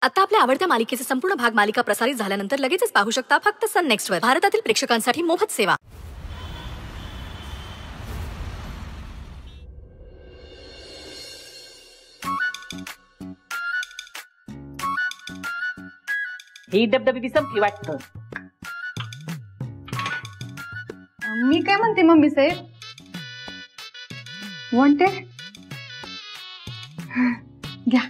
आता आपल्या आवडत्या मालिकेचे संपूर्ण भाग मालिका प्रसारित झाल्यानंतर लगेचच पाहू शकता फक्त सन नेक्स्ट वर. भारतातील प्रेक्षकांसाठी मोफत सेवा. ही डबडबी संपली वाटतं. मी काय म्हणते मम्मी साहेब, वॉन्टेड घ्या.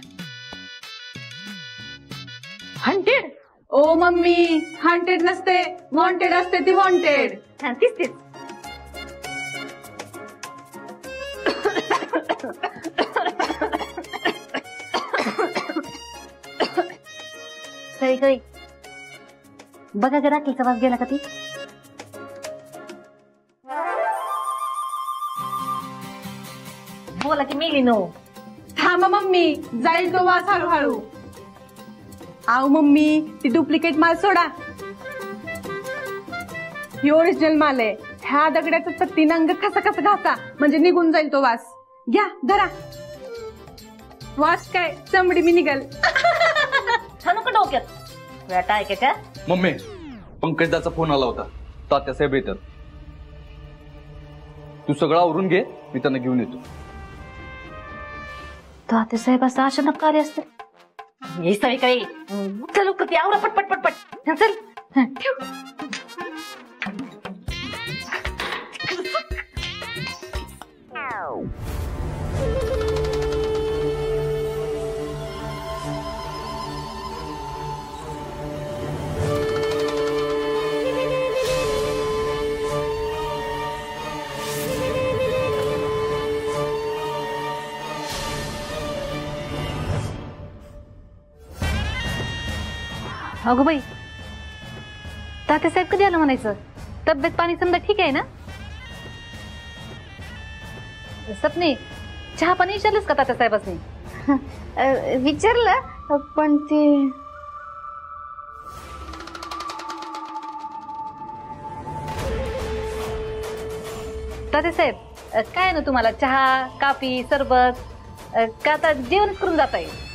हंटेड? ओ मम्मी, हंटेड नसते, वॉन्टेड असते. ती वॉन्टेड. तीच तीच. काही बघा जरा राखीचा वास गेला का ती. बोला की मेली नो. थांबा मम्मी, जाईल तो वास हळूहळू. आओ मम्मी, ती डुप्लिकेट माल सोडा. ही ओरिजिनल माल आहे. ह्या दगड्याचं तत्तीनं अंग कसा कसा घासा म्हणजे निघून जाईल तो वास. घ्या धरा. वास काय चमडी मी निघल. नको डोक्यात वेटा ऐकायच्या. मम्मी, पंकजदाचा फोन आला होता. तात्यासाहेब येतात. तू सगळं आवरून घे, मी त्यांना घेऊन येतो. तात्यासाहेब असं अचानक कार्य असतं. हे सगळी काही चल ती आवरा पटपट पटपट. चल ठेव. अगो बाई, तात्यासाहेब कधी आलं म्हणायचं. तब्येत पाणी समजा ठीक आहे ना. सपनी, चहा पाणी विचारलंस का तात्यासाहेबांनी. विचारलं पण ते तात्यासाहेब काय ना तुम्हाला चहा काफी सरबत का आता जेवणच करून जाता येईल.